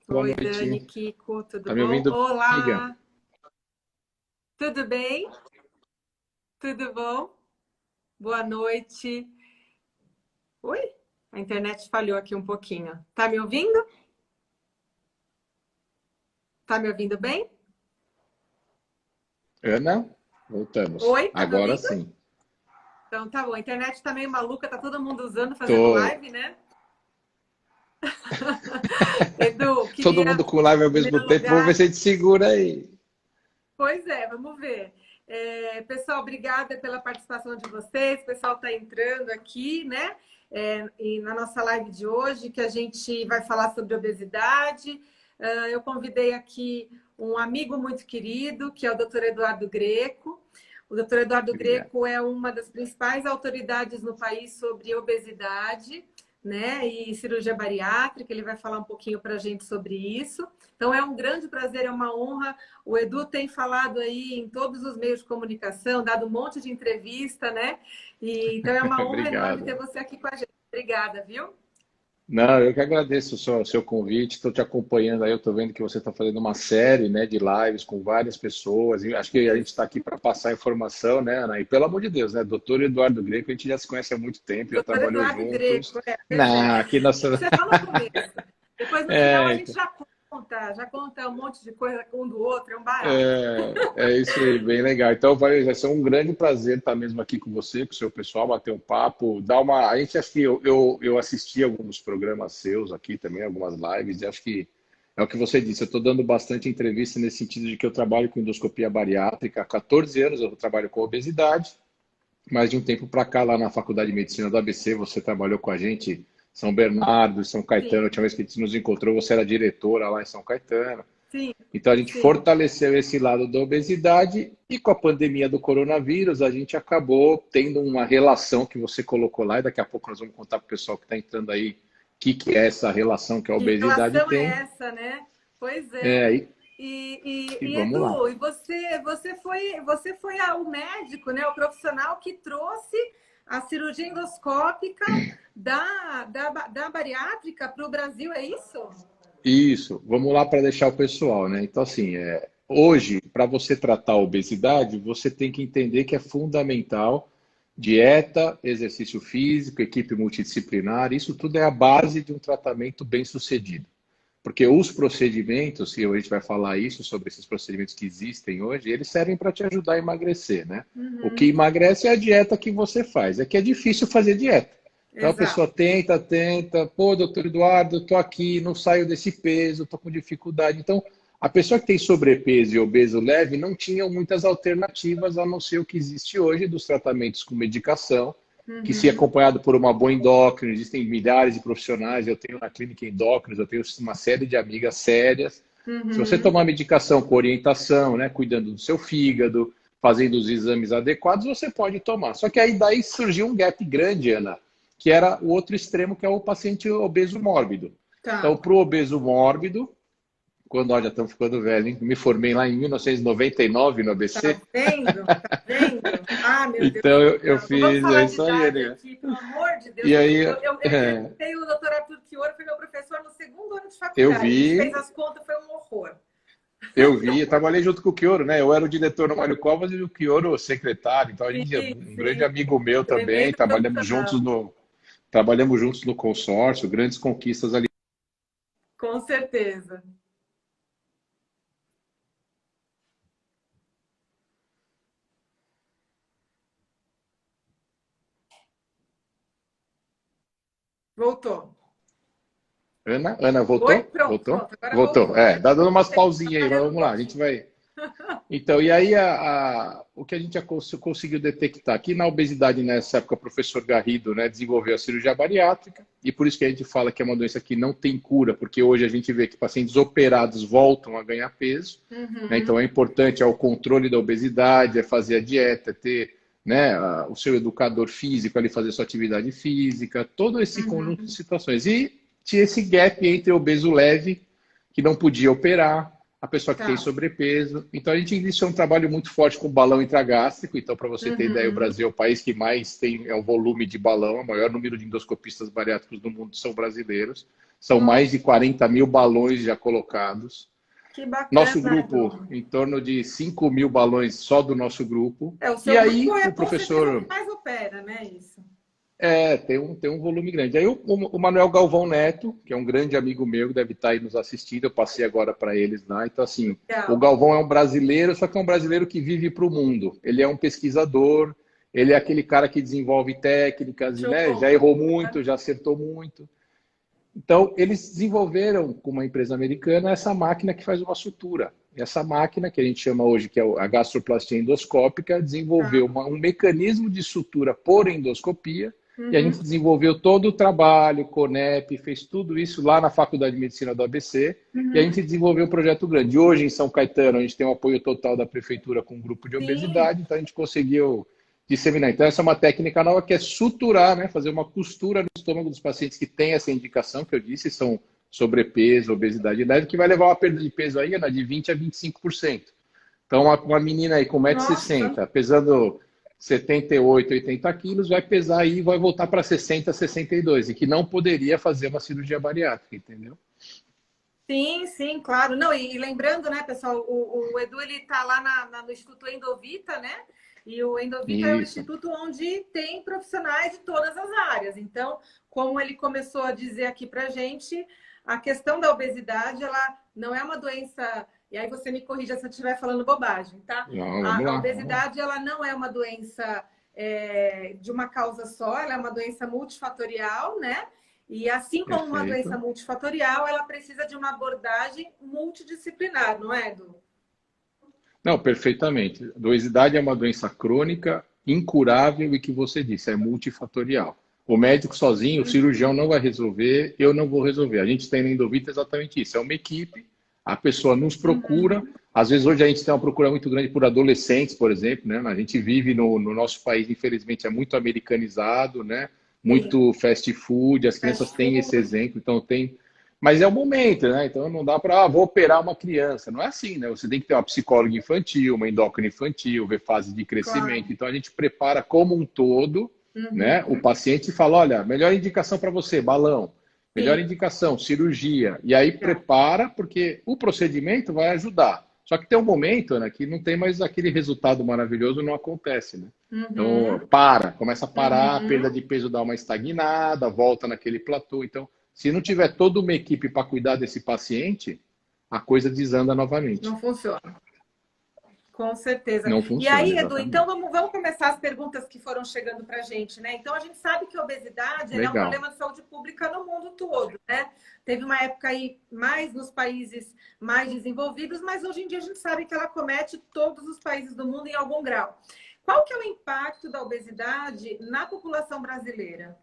Boa Oi, Dani, noite. Kiko, tudo Tá me bom? ouvindo, amiga? Olá, tudo bem? Tudo bom? Boa noite. Oi? A internet falhou aqui um pouquinho. Tá me ouvindo? Tá me ouvindo bem? Ana, voltamos. Oi, tá me Agora ouvindo? sim. Então tá bom. A internet tá meio maluca, tá todo mundo usando, fazendo Tô... live, né? Edu, Todo queria, mundo com live ao em mesmo primeiro tempo. Vamos ver lugar, se a gente segura aí. pois é, vamos ver. Pessoal, obrigada pela participação de vocês. O pessoal está entrando aqui, né? E na nossa live de hoje, que a gente vai falar sobre obesidade. Eu convidei aqui um amigo muito querido, que é o Dr. Eduardo Greco. O Dr. Eduardo Obrigado. Greco é uma das principais autoridades no país sobre obesidade, né? E cirurgia bariátrica. Ele vai falar um pouquinho para a gente sobre isso. Então, é um grande prazer, é uma honra. O Edu tem falado aí em todos os meios de comunicação, dado um monte de entrevista, né? Então é uma honra enorme ter Obrigado. você aqui com a gente. Obrigada, viu? Não, eu que agradeço o seu convite. Estou te acompanhando aí. Eu estou vendo que você está fazendo uma série, né, de lives com várias pessoas. E acho que a gente está Isso. aqui para passar informação, né, Ana? E pelo amor de Deus, né? Doutor Eduardo Greco, a gente já se conhece há muito tempo, já Doutor trabalhou Eduardo juntos. Greco, pois é. Não, aqui nós. Isso é só no começo. Depois, no final, a É, gente já conta um monte de coisa um do outro, é um barato. é isso aí, bem legal. Então, vai ser um grande prazer estar mesmo aqui com você, com o seu pessoal, bater um papo, dar uma. A gente acho que eu assisti alguns programas seus aqui também, algumas lives, e acho que é o que você disse. Eu estou dando bastante entrevista nesse sentido de que eu trabalho com endoscopia bariátrica há 14 anos, eu trabalho com obesidade, mas de um tempo para cá, lá na Faculdade de Medicina do ABC, você trabalhou com a gente. São Bernardo, São Caetano, a Sim, última vez que a gente nos encontrou, você era diretora lá em São Caetano. sim, Então, a gente sim. fortaleceu esse lado da obesidade e com a pandemia do coronavírus, a gente acabou tendo uma relação que você colocou lá, e daqui a pouco nós vamos contar para o pessoal que está entrando aí o que é essa relação que a Que obesidade relação é tem. essa, né? Pois é. É, e, e vamos lá. Edu, você foi o médico, né? O profissional que trouxe a cirurgia endoscópica da bariátrica para o Brasil, é isso? Isso, vamos lá para deixar o pessoal, né? Então, assim, hoje, para você tratar a obesidade, você tem que entender que é fundamental dieta, exercício físico, equipe multidisciplinar, isso tudo é a base de um tratamento bem sucedido. Porque os procedimentos, e a gente vai falar isso sobre esses procedimentos que existem hoje, eles servem para te ajudar a emagrecer, né? O que Uhum, emagrece é a dieta que você faz. É que é difícil fazer dieta. Então a pessoa exato. tenta, tenta, pô, doutor Eduardo, eu tô aqui, não saio desse peso, tô com dificuldade. Então, a pessoa que tem sobrepeso e obeso leve não tinha muitas alternativas a não ser o que existe hoje dos tratamentos com medicação, que se Uhum, acompanhado por uma boa endócrina, existem milhares de profissionais, eu tenho na clínica endócrina, eu tenho uma série de amigas sérias. Se você uhum. tomar medicação com orientação, né, cuidando do seu fígado, fazendo os exames adequados, você pode tomar. Só que aí daí surgiu um gap grande, Ana, que era o outro extremo, que é o paciente obeso mórbido. Então, Tá. para o obeso mórbido, quando olha, estamos ficando velho, hein? Me formei lá em 1999 no Tá ABC. vendo? Tá vendo? Ah, meu Deus Então, do eu céu. Não vamos fiz, é falar de isso aí, idade né? aqui, pelo amor de Deus. E aí, Eu entrevistei o doutor Arthur Chioro, foi meu professor no segundo ano de eu faculdade. A gente fez vi, as contas, foi um horror. eu trabalhei junto com o Chioro, né? Eu era o diretor no Mário Covas e o Chioro o secretário. Então, a Sim, gente é um grande sim. amigo meu também, Tremendo profissional. trabalhamos juntos no consórcio, grandes conquistas ali. Com certeza. Voltou. Ana, Oi? voltou? Pronto, Voltou? pronto. Agora Voltou. voltou. É, Aí tá dando umas tá pausinhas aí, mas falhando um vamos lá, a gente pouquinho. vai. Então, e aí o que a gente já conseguiu detectar aqui na obesidade nessa época, o professor Garrido, né, desenvolveu a cirurgia bariátrica, e por isso que a gente fala que é uma doença que não tem cura, porque hoje a gente vê que pacientes operados voltam a ganhar peso, né, então Uhum, é importante o controle da obesidade, é fazer a dieta, é ter, né, o seu educador físico ali fazer sua atividade física, todo esse conjunto de uhum. situações. E tinha esse gap entre obeso leve, que não podia operar, a pessoa que tem Tá. sobrepeso. Então, a gente iniciou um trabalho muito forte com balão intragástrico. Então, para você ter ideia, o Uhum. Brasil é o país que mais tem o volume de balão, o maior número de endoscopistas bariátricos do mundo são brasileiros. São mais de 40 mil balões já colocados. Que bacana. Nosso grupo, em torno de 5 mil balões só do nosso grupo. O seu e aí grupo é o professor... que mais opera, né? Isso. Tem um volume grande. Aí o Manuel Galvão Neto, que é um grande amigo meu, deve estar aí nos assistindo, eu passei agora para eles lá. Então, assim, Legal. o Galvão é um brasileiro, só que é um brasileiro que vive para o mundo. Ele é um pesquisador, ele é aquele cara que desenvolve técnicas, né? Já errou muito, já acertou muito. Então, eles desenvolveram, com uma empresa americana, essa máquina que faz uma sutura. Essa máquina, que a gente chama hoje, que é a gastroplastia endoscópica, desenvolveu um mecanismo de sutura por endoscopia. E a gente desenvolveu todo o trabalho, CONEP, fez tudo isso lá na Faculdade de Medicina do ABC. E a gente desenvolveu um projeto grande. Hoje, em São Caetano, a gente tem o apoio total da prefeitura com um grupo de obesidade, então a gente conseguiu disseminar. Então, essa é uma técnica nova que é suturar, né? Fazer uma costura no estômago dos pacientes que têm essa indicação, que eu disse, são sobrepeso, obesidade leve, que vai levar uma perda de peso aí, Ana, de 20% a 25%. Então, uma menina aí com 1,60 m, pesando 78, 80 quilos, vai pesar aí e vai voltar para 60, 62, e que não poderia fazer uma cirurgia bariátrica, entendeu? Sim, claro. Não, e lembrando, né, pessoal, o Edu, ele está lá no Instituto Endovita, né? E o Endovita é um instituto onde tem profissionais de todas as áreas. Então, como ele começou a dizer aqui para a gente, a questão da obesidade, ela não é uma doença... E aí você me corrija se eu estiver falando bobagem, tá? A obesidade, ela não é uma doença de uma causa só, ela é uma doença multifatorial, né? E assim como uma doença multifatorial, ela precisa de uma abordagem multidisciplinar, não é, Edu? Não, perfeitamente. A obesidade é uma doença crônica, incurável e que você disse, é multifatorial. O médico sozinho, o cirurgião não vai resolver, eu não vou resolver. A gente tem na Endovita exatamente isso. É uma equipe, a pessoa nos procura. Às vezes hoje a gente tem uma procura muito grande por adolescentes, por exemplo, né? A gente vive no nosso país, infelizmente, é muito americanizado, né? Muito fast food, as crianças têm esse exemplo, então tem... Mas é o momento, né? Então não dá para, vou operar uma criança. Não é assim, né? Você tem que ter uma psicóloga infantil, uma endócrina infantil, ver fase de crescimento. Claro. Então a gente prepara como um todo, né? O paciente fala, olha, melhor indicação para você, balão. Melhor indicação, cirurgia. E aí prepara, porque o procedimento vai ajudar. Só que tem um momento, Ana, que não tem mais aquele resultado maravilhoso, não acontece, né? Então começa a parar, a perda de peso dá uma estagnada, volta naquele platô. Então, se não tiver toda uma equipe para cuidar desse paciente, a coisa desanda novamente. Não funciona. Com certeza. Não funciona, e aí, Edu, exatamente. então vamos começar as perguntas que foram chegando para a gente, né? Então, a gente sabe que a obesidade é um problema de saúde pública no mundo todo, né? Teve uma época aí mais nos países mais desenvolvidos, mas hoje em dia a gente sabe que ela acomete todos os países do mundo em algum grau. Qual que é o impacto da obesidade na população brasileira?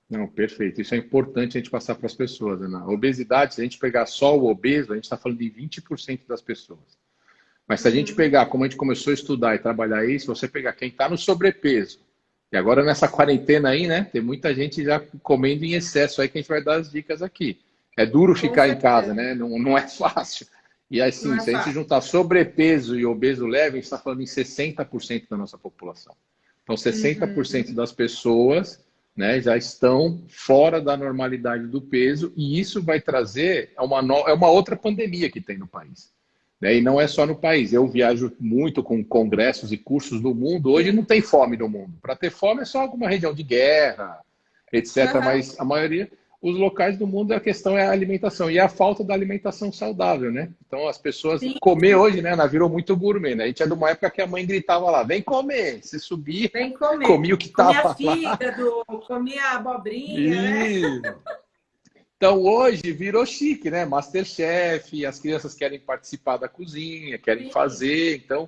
Não, perfeito. Isso é importante a gente passar para as pessoas, Ana. A obesidade, se a gente pegar só o obeso, a gente está falando de 20% das pessoas. Mas se a gente pegar, como a gente começou a estudar e trabalhar isso, você pegar quem está no sobrepeso, e agora nessa quarentena aí, né, tem muita gente já comendo em excesso aí, que a gente vai dar as dicas aqui. É duro ficar em casa, né? Não é fácil. E assim, se a gente juntar sobrepeso e obeso leve, a gente está falando em 60% da nossa população. Então, 60% das pessoas, né, já estão fora da normalidade do peso, e isso vai trazer uma outra pandemia que tem no país. E não é só no país. Eu viajo muito com congressos e cursos do mundo. Hoje não tem fome no mundo. Para ter fome é só alguma região de guerra, etc. Mas a maioria, os locais do mundo, a questão é a alimentação. E a falta da alimentação saudável, né? Então as pessoas... Comer hoje, né, Ana, virou muito gourmet, né? A gente é de uma época que a mãe gritava lá, vem comer. Você subia, comia o que estava lá. Comia fígado, comia abobrinha, né? Então, hoje virou chique, né? MasterChef, as crianças querem participar da cozinha, querem fazer, então...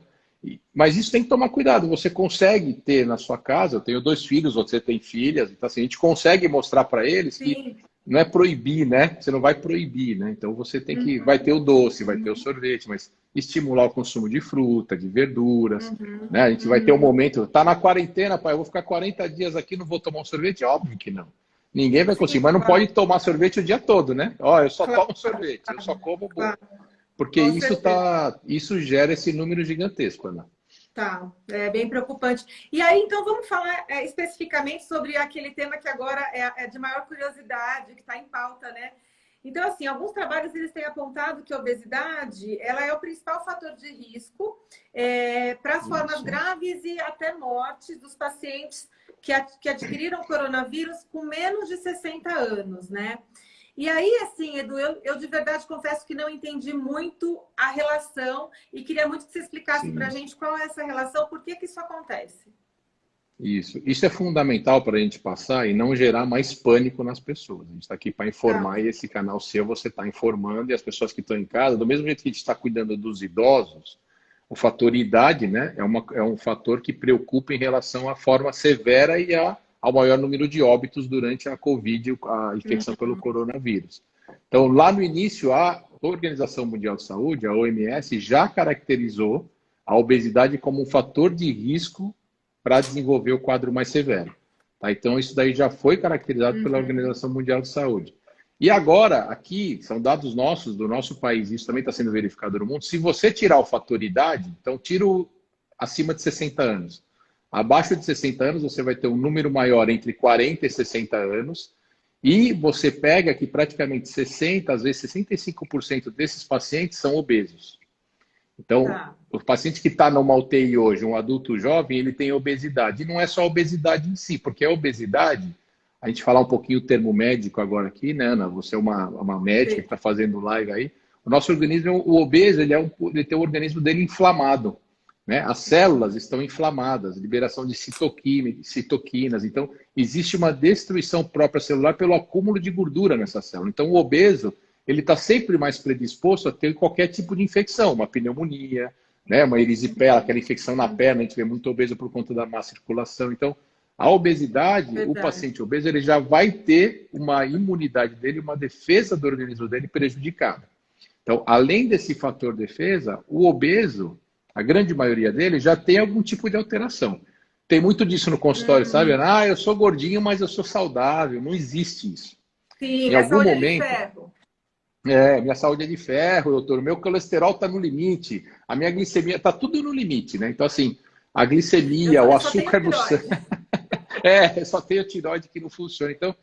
Mas isso tem que tomar cuidado. Você consegue ter na sua casa, eu tenho 2 filhos, você tem filhas, então assim, a gente consegue mostrar para eles que não é proibir, né? Você não vai proibir, né? Então você tem que... Vai ter o doce, vai ter o sorvete, mas estimular o consumo de fruta, de verduras, né? A gente vai ter um momento... Tá na quarentena, pai, eu vou ficar 40 dias aqui, não vou tomar um sorvete? Óbvio que não. Ninguém vai conseguir, mas não pode tomar sorvete o dia todo, né? Ó, eu só tomo sorvete, eu só como bolo. Porque isso gera esse número gigantesco, Ana. Tá, é bem preocupante. E aí, então, vamos falar especificamente sobre aquele tema que agora é de maior curiosidade, que está em pauta, né? Então, assim, alguns trabalhos eles têm apontado que a obesidade ela é o principal fator de risco para as formas Isso. graves e até mortes dos pacientes que adquiriram coronavírus com menos de 60 anos, né? E aí, assim, Edu, eu de verdade confesso que não entendi muito a relação e queria muito que você explicasse para a Sim. gente qual é essa relação, por que que isso acontece. Isso é fundamental para a gente passar e não gerar mais pânico nas pessoas. A gente está aqui para Tá. informar e esse canal seu você está informando e as pessoas que estão em casa, do mesmo jeito que a gente está cuidando dos idosos, o fator idade, né, é um fator que preocupa em relação à forma severa e ao maior número de óbitos durante a Covid, a infecção pelo coronavírus. Então, lá no início, a Organização Mundial de Saúde, a OMS, já caracterizou a obesidade como um fator de risco para desenvolver o quadro mais severo. Tá? Então, isso daí já foi caracterizado pela Organização Mundial de Saúde. E agora, aqui, são dados nossos, do nosso país, isso também está sendo verificado no mundo. Se você tirar o fator idade, então tira acima de 60 anos. Abaixo de 60 anos, você vai ter um número maior entre 40 e 60 anos. E você pega que praticamente 60, às vezes 65% desses pacientes são obesos. Então, Tá. o paciente que está numa UTI hoje, um adulto jovem, ele tem obesidade. E não é só a obesidade em si, porque a obesidade, a gente falar um pouquinho o termo médico agora aqui, né, Ana? Você é uma médica que está fazendo live aí. O nosso organismo, o obeso, ele tem o organismo dele inflamado. Né? As células estão inflamadas, liberação de citoquinas. Então, existe uma destruição própria celular pelo acúmulo de gordura nessa célula. Então, o obeso, ele está sempre mais predisposto a ter qualquer tipo de infecção, uma pneumonia, né? Uma erisipela, aquela infecção na perna, a gente vê muito obeso por conta da má circulação. Então, a obesidade, o Verdade. paciente obeso, ele já vai ter uma imunidade dele, uma defesa do organismo dele prejudicada. Então, além desse fator defesa, o obeso, a grande maioria dele, já tem algum tipo de alteração. Tem muito disso no consultório, sabe? Ah, eu sou gordinho, mas eu sou saudável. Não existe isso. Sim, Em minha algum saúde é de momento, ferro. minha saúde é de ferro, doutor, o meu colesterol está no limite, a minha glicemia está tudo no limite, né? Então, assim, a glicemia, o Eu só tenho açúcar no sangue, tiroide. só tem a tireoide que não funciona. Então,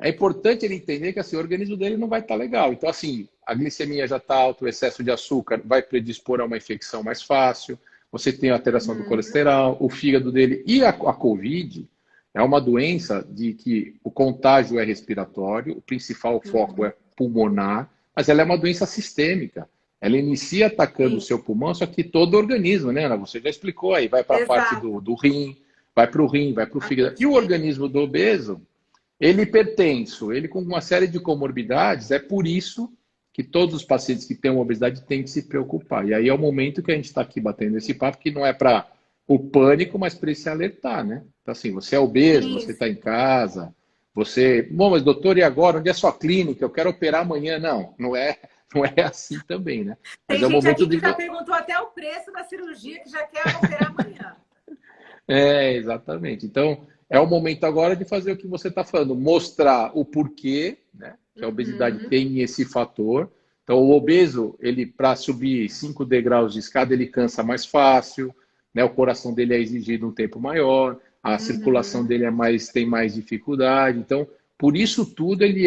é importante ele entender que assim, o organismo dele não vai estar legal. Então, assim, a glicemia já está alta, o excesso de açúcar vai predispor a uma infecção mais fácil, você tem a alteração do colesterol, o fígado dele e a Covid é uma doença de que o contágio é respiratório, o principal foco é pulmonar, mas ela é uma doença sistêmica. Ela inicia atacando o Sim, seu pulmão, só que todo o organismo, né, Ana? Você já explicou aí, vai para a parte exato. do rim, vai para o rim, vai para o A fígado. E o consciência. organismo do obeso, ele hipertenso, ele com uma série de comorbidades, é por isso que todos os pacientes que têm uma obesidade têm que se preocupar. E aí é o momento que a gente está aqui batendo esse papo, que não é para o pânico, mas para se alertar, né? Então, assim, você é obeso, Sim, você está em casa, você. Bom, mas doutor, e agora? Onde é a sua clínica? Eu quero operar amanhã. Não, não é assim também, né? Mas tem é o gente momento aqui de. que já perguntou até o preço da cirurgia, que já quer operar amanhã. Exatamente. Então, é o momento agora de fazer o que você está falando, mostrar o porquê, né, que a obesidade Uhum, tem esse fator. Então, o obeso, ele para subir 5 degraus de escada, ele cansa mais fácil, né, o coração dele é exigido um tempo maior, a circulação uhum. dele tem mais dificuldade. Então, por isso tudo, ele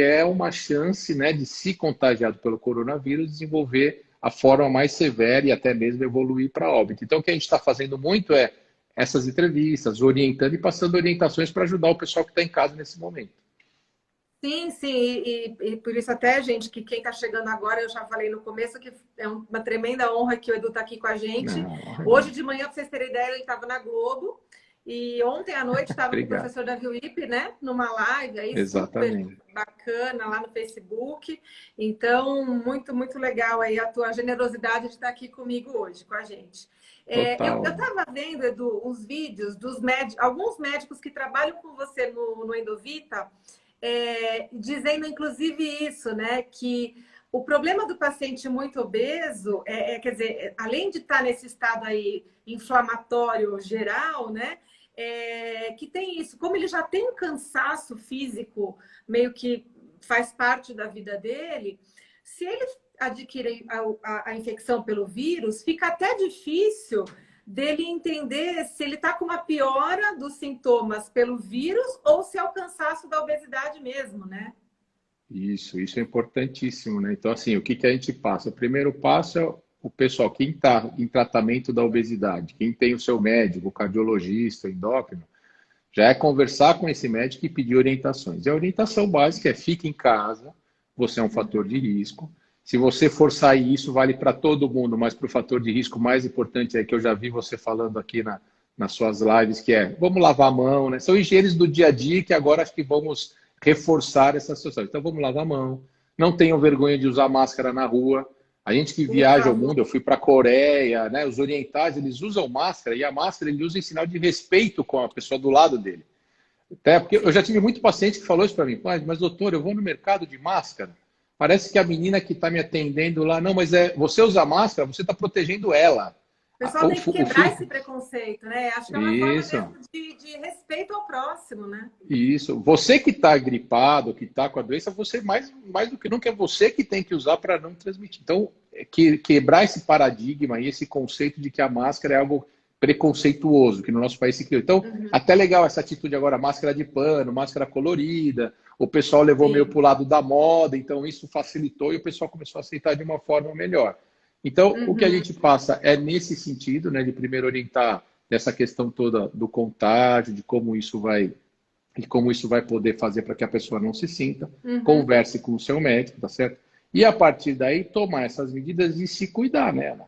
é uma chance, né, de se contagiado pelo coronavírus, desenvolver a forma mais severa e até mesmo evoluir para óbito. Então, o que a gente está fazendo muito é essas entrevistas, orientando e passando orientações para ajudar o pessoal que está em casa nesse momento. Sim, sim, e por isso até, gente, que quem está chegando agora, eu já falei no começo que é uma tremenda honra que o Edu está aqui com a gente. Não, é Hoje minha. de manhã, para vocês terem ideia, ele estava na Globo e ontem à noite estava com o Obrigado. professor Davi Wip, né, numa live aí super Exatamente. bacana lá no Facebook. Então, muito, muito legal aí a tua generosidade de estar aqui comigo hoje, com a gente. Eu Total. estava vendo, Edu, uns vídeos dos médicos, alguns médicos que trabalham com você no Endovita, dizendo inclusive isso, né? Que o problema do paciente muito obeso quer dizer, além de estar nesse estado aí inflamatório geral, né? Que tem isso, como ele já tem um cansaço físico, meio que faz parte da vida dele, se ele adquire a infecção pelo vírus, fica até difícil dele entender se ele está com uma piora dos sintomas pelo vírus ou se é o cansaço da obesidade mesmo, né? Isso é importantíssimo, né? Então, assim, o que que a gente passa? O primeiro passo é o pessoal, quem está em tratamento da obesidade, quem tem o seu médico, o cardiologista, o endócrino, já é conversar com esse médico e pedir orientações. E a orientação básica é fique em casa, você é um fator de risco. Se você for sair, isso vale para todo mundo, mas para o fator de risco mais importante é que eu já vi você falando aqui nas suas lives, que é vamos lavar a mão, né? São higienes do dia a dia que agora acho que vamos reforçar essa situação. Então vamos lavar a mão, não tenham vergonha de usar máscara na rua. A gente que viaja o mundo, eu fui para a Coreia, né? Os orientais, eles usam máscara e a máscara ele usa em sinal de respeito com a pessoa do lado dele. Até porque eu já tive muito paciente que falou isso para mim, mas doutor, eu vou no mercado de máscara, parece que a menina que está me atendendo lá, não, mas você usa máscara, você está protegendo ela. O pessoal tem que quebrar esse preconceito, né? Acho que é uma forma mesmo de respeito ao próximo, né? Isso. Você que está gripado, que está com a doença, você mais do que nunca é você que tem que usar para não transmitir. Então, quebrar esse paradigma e esse conceito de que a máscara é algo preconceituoso, que no nosso país se criou. Então, até legal essa atitude agora, máscara de pano, máscara colorida, o pessoal levou meio para o lado da moda, então isso facilitou e o pessoal começou a aceitar de uma forma melhor. Então, o que a gente passa é nesse sentido, né, de primeiro orientar nessa questão toda do contágio, de como isso vai poder fazer para que a pessoa não se sinta, converse com o seu médico, tá certo? E a partir daí tomar essas medidas e se cuidar, né, Ana?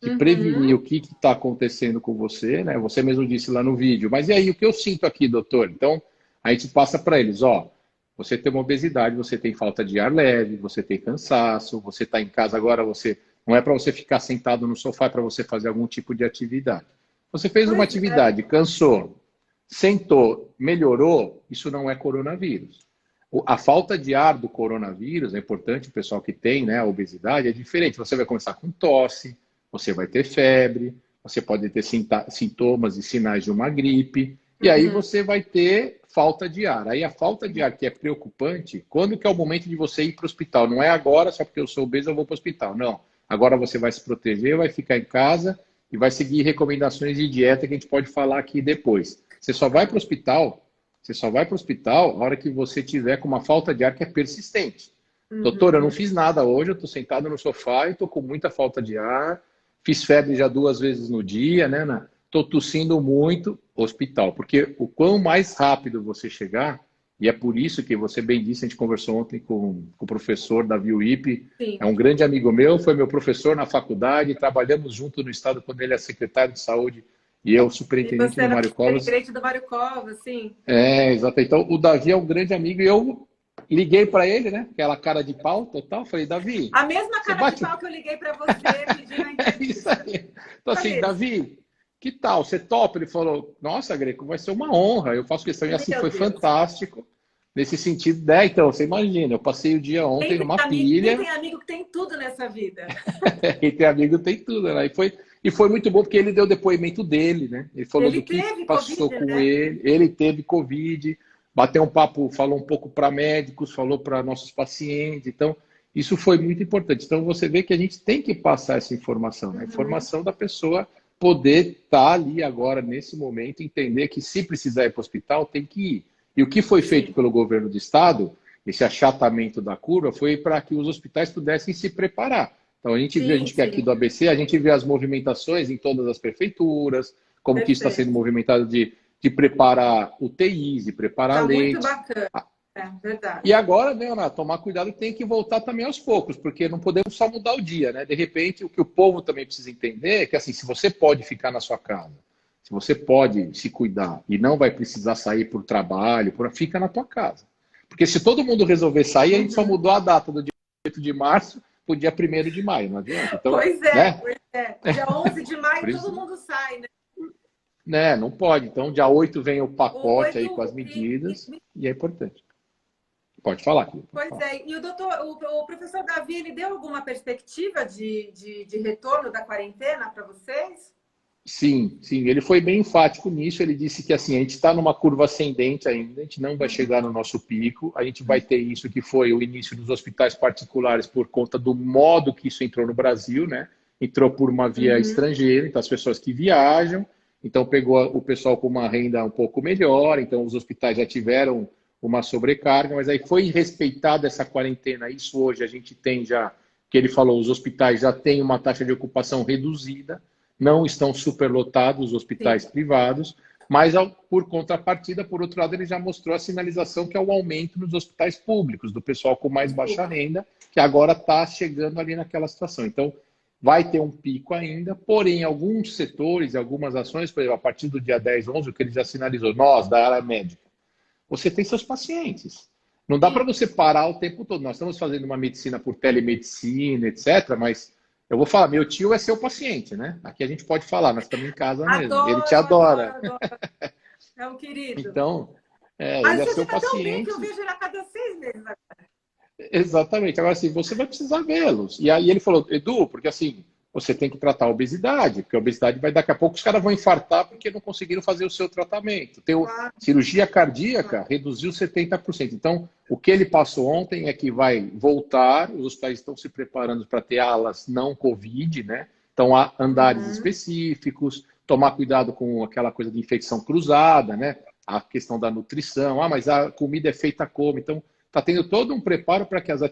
De prevenir o que está acontecendo com você, né? Você mesmo disse lá no vídeo, mas e aí, o que eu sinto aqui, doutor? Então, a gente passa para eles, ó, você tem uma obesidade, você tem falta de ar leve, você tem cansaço, você está em casa agora, não é para você ficar sentado no sofá, é para você fazer algum tipo de atividade. Você fez uma atividade, cansou, sentou, melhorou, isso não é coronavírus. A falta de ar do coronavírus, é importante, o pessoal que tem, né, a obesidade, é diferente. Você vai começar com tosse, você vai ter febre, você pode ter sintomas e sinais de uma gripe, e aí você vai ter falta de ar. Aí a falta de ar que é preocupante, quando que é o momento de você ir para o hospital? Não é agora, só porque eu sou obeso eu vou para o hospital. Não. Agora você vai se proteger, vai ficar em casa e vai seguir recomendações de dieta que a gente pode falar aqui depois. Você só vai para o hospital a hora que você tiver com uma falta de ar que é persistente. Doutor, eu não fiz nada hoje, eu estou sentado no sofá e estou com muita falta de ar, fiz febre já 2 vezes no dia, né, Ana? Estou tossindo muito, hospital. Porque o quão mais rápido você chegar, e é por isso que você bem disse, a gente conversou ontem com o professor Davi Uip, é um grande amigo meu, foi meu professor na faculdade, trabalhamos junto no estado quando ele é secretário de saúde e eu superintendente do Mário Covas. Superintendente do Mário Covas, sim. Exato. Então, o Davi é um grande amigo e eu liguei para ele, né? Aquela cara de pau total. Falei, Davi... A mesma cara de pau que eu liguei para você pedindo a entrevista. É isso aí. Então, assim, Davi, que tal? Você topa? Ele falou, nossa, Greco, vai ser uma honra. Eu faço questão. E assim, foi fantástico. Nesse sentido, né? Então, você imagina, eu passei o dia ontem numa pilha. Quem tem amigo que tem tudo nessa vida. Quem tem amigo tem tudo, né? E foi muito bom porque ele deu o depoimento dele, né? Ele falou do que passou com ele. Ele teve Covid, bateu um papo, falou um pouco para médicos, falou para nossos pacientes. Então, isso foi muito importante. Então, você vê que a gente tem que passar essa informação, né? A informação da pessoa poder estar ali agora, nesse momento, entender que se precisar ir para o hospital, tem que ir. E o que foi feito pelo governo do estado, esse achatamento da curva, foi para que os hospitais pudessem se preparar. Então, a gente vê, a gente que é aqui do ABC, a gente vê as movimentações em todas as prefeituras, como que isso está sendo movimentado de preparar UTIs, de preparar leitos. Muito bacana, é verdade. E agora, né, Ana, tomar cuidado que tem que voltar também aos poucos, porque não podemos só mudar o dia, né? De repente, o que o povo também precisa entender é que, assim, se você pode ficar na sua casa, se você pode se cuidar e não vai precisar sair por trabalho, fica na tua casa. Porque se todo mundo resolver sair, a gente só mudou a data do dia 8 de março para o dia 1º de maio, não adianta? Então, pois é, né? Pois é. Dia 11 de maio todo mundo sai, né? Né? Não pode. Então, dia 8 vem o pacote aí com as medidas e é importante. Pode falar aqui. Pois é. E o professor Davi, ele deu alguma perspectiva de retorno da quarentena para vocês? Sim, ele foi bem enfático nisso. Ele disse que assim, a gente está numa curva ascendente ainda, a gente não vai chegar no nosso pico, a gente vai ter isso que foi o início dos hospitais particulares por conta do modo que isso entrou no Brasil, né? entrou por uma via estrangeira, então as pessoas que viajam, então pegou o pessoal com uma renda um pouco melhor, então os hospitais já tiveram uma sobrecarga, mas aí foi respeitada essa quarentena. Isso hoje a gente tem já, que ele falou, os hospitais já têm uma taxa de ocupação reduzida, não estão superlotados os hospitais privados, mas por contrapartida, por outro lado, ele já mostrou a sinalização que é o aumento nos hospitais públicos, do pessoal com mais baixa renda, que agora está chegando ali naquela situação. Então, vai ter um pico ainda, porém, alguns setores, algumas ações, por exemplo, a partir do dia 10, 11, o que ele já sinalizou, nós, da área médica, você tem seus pacientes. Não dá para você parar o tempo todo. Nós estamos fazendo uma medicina por telemedicina, etc., mas eu vou falar, meu tio é seu paciente, né? Aqui a gente pode falar, nós estamos em casa mesmo. Ele te adora. Adoro. É um querido. Então, Mas ele é você seu fica tão bem paciente. que eu vejo ele a cada 6 meses agora. Exatamente. Agora, assim, você vai precisar vê-los. E aí ele falou, Edu, porque assim, você tem que tratar a obesidade, porque a obesidade vai daqui a pouco os caras vão infartar porque não conseguiram fazer o seu tratamento. Cirurgia cardíaca reduziu 70%. Então, o que ele passou ontem é que vai voltar, os hospitais estão se preparando para ter alas não Covid, né? Então, há andares específicos, tomar cuidado com aquela coisa de infecção cruzada, né? A questão da nutrição, mas a comida é feita como? Então, está tendo todo um preparo para que essas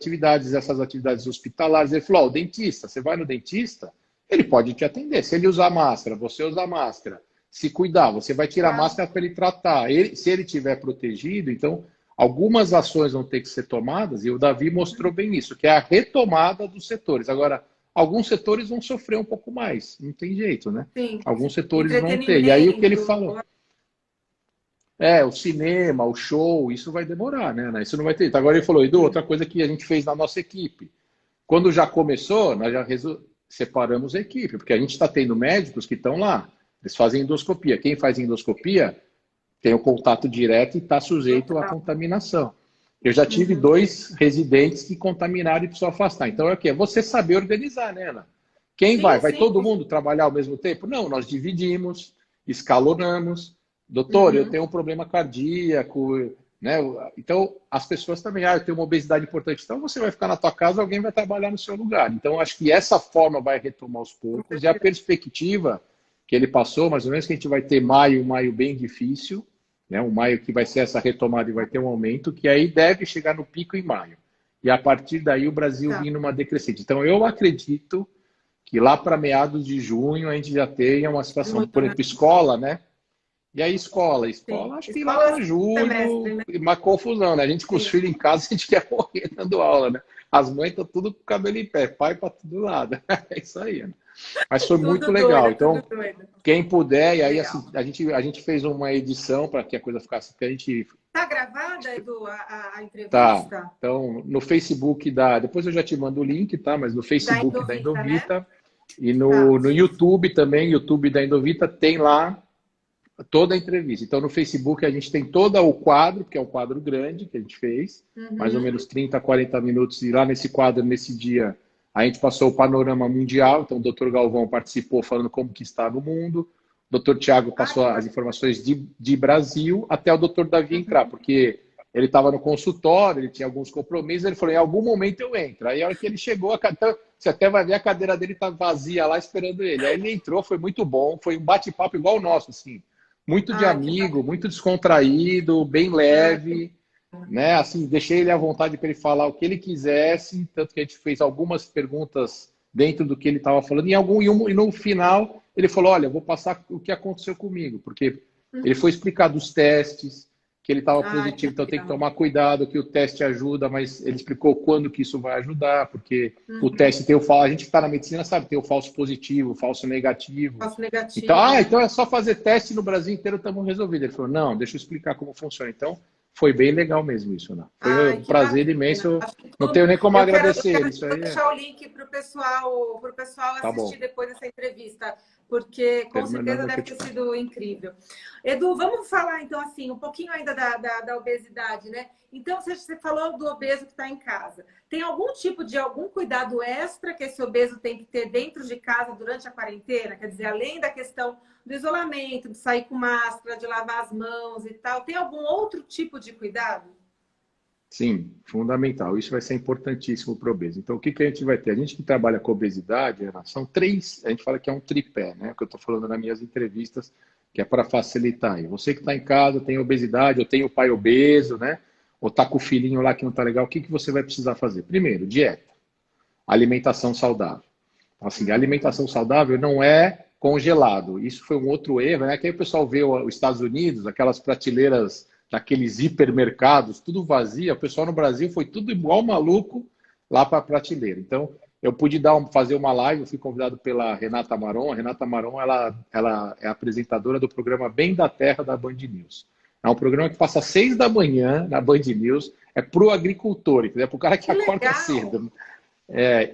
atividades hospitalares, ele falou, o dentista, você vai no dentista, ele pode te atender. Se ele usar máscara, você usar máscara, se cuidar, você vai tirar a máscara para ele tratar. Se ele estiver protegido, então, algumas ações vão ter que ser tomadas, e o Davi mostrou bem isso, que é a retomada dos setores. Agora, alguns setores vão sofrer um pouco mais, não tem jeito, né? Sim. Alguns setores vão ter. E aí o que ele falou... o cinema, o show, isso vai demorar, né? Isso não vai ter. Então, agora ele falou, Edu, outra coisa que a gente fez na nossa equipe. Quando já começou, nós já separamos a equipe, porque a gente está tendo médicos que estão lá. Eles fazem endoscopia. Quem faz endoscopia tem o contato direto e está sujeito à contaminação. Eu já tive 2 residentes que contaminaram e precisam afastar. Então é o quê? É você saber organizar, né, Ana? Quem vai? Vai todo mundo trabalhar ao mesmo tempo? Não, nós dividimos, escalonamos. Doutor, eu tenho um problema cardíaco, né? Então, as pessoas também, eu tenho uma obesidade importante. Então, você vai ficar na tua casa, alguém vai trabalhar no seu lugar. Então, acho que essa forma vai retomar aos poucos. E a perspectiva que ele passou, mais ou menos, que a gente vai ter um maio bem difícil, né? Um maio que vai ser essa retomada e vai ter um aumento, que aí deve chegar no pico em maio. E a partir daí o Brasil vir numa decrescente. Então, eu acredito que lá para meados de junho a gente já tenha uma situação, por exemplo, escola, né? E aí, escola, acho que lá para julho, né? Uma confusão, né? A gente com os filhos em casa, a gente quer morrer dando aula, né? As mães estão tudo com o cabelo em pé, pai para todo lado. É isso aí, né? Mas foi muito legal. Então, quem puder, e aí assim, a gente fez uma edição para que a coisa ficasse. Que a gente... Tá gravada, Edu, a entrevista? Tá. Então, no Facebook depois eu já te mando o link, tá? Mas no Facebook da Endovita, né? E no YouTube também, YouTube da Endovita, tem lá toda a entrevista. Então, no Facebook, a gente tem todo o quadro, que é um quadro grande que a gente fez, mais ou menos 30, 40 minutos. E lá nesse quadro, nesse dia, a gente passou o panorama mundial. Então, o Dr. Galvão participou falando como que está no mundo. O Dr. Tiago passou as informações de Brasil até o Dr. Davi entrar, porque ele estava no consultório, ele tinha alguns compromissos. Ele falou, em algum momento eu entro. Aí, a hora que ele chegou, você até vai ver a cadeira dele tá vazia lá esperando ele. Aí ele entrou, foi muito bom. Foi um bate-papo igual o nosso, assim. Muito de amigo, muito descontraído, bem leve, né? Assim, deixei ele à vontade para ele falar o que ele quisesse, tanto que a gente fez algumas perguntas dentro do que ele estava falando, e no final ele falou, olha, eu vou passar o que aconteceu comigo, porque ele foi explicar dos testes, que ele estava positivo, então tem que tomar cuidado, que o teste ajuda, mas ele explicou quando que isso vai ajudar, porque o teste tem a gente que está na medicina sabe, tem o falso positivo, o falso negativo. Então é só fazer teste no Brasil inteiro, estamos resolvidos. Ele falou, não, deixa eu explicar como funciona. Então, foi bem legal mesmo isso, né? Foi um prazer imenso, não tenho nem como agradecer ele. Isso aí deixar o link para o pessoal assistir depois dessa entrevista, porque com certeza deve ter sido incrível. Edu, vamos falar então assim, um pouquinho ainda da obesidade, né? Então, você falou do obeso que está em casa. Tem algum tipo de cuidado extra que esse obeso tem que ter dentro de casa durante a quarentena? Quer dizer, além da questão do isolamento, de sair com máscara, de lavar as mãos e tal, tem algum outro tipo de cuidado? Sim, fundamental. Isso vai ser importantíssimo para o obeso. Então, o que que a gente vai ter? A gente que trabalha com obesidade, Ana, são três, a gente fala que é um tripé, né? Que eu estou falando nas minhas entrevistas, que é para facilitar. E você que está em casa, tem obesidade, ou tem o pai obeso, né? Ou está com o filhinho lá que não está legal, o que que você vai precisar fazer? Primeiro, dieta, alimentação saudável. Então, assim, a alimentação saudável não é congelado. Isso foi um outro erro, né? Que aí o pessoal vê os Estados Unidos, aquelas prateleiras daqueles hipermercados, tudo vazio. O pessoal no Brasil foi tudo igual maluco lá para a prateleira. Então, eu pude fazer uma live, eu fui convidado pela Renata Maron. A Renata Maron, ela é apresentadora do programa Bem da Terra da Band News. É um programa que passa às 6 da manhã na Band News, é para o agricultor, é para o cara que acorda cedo.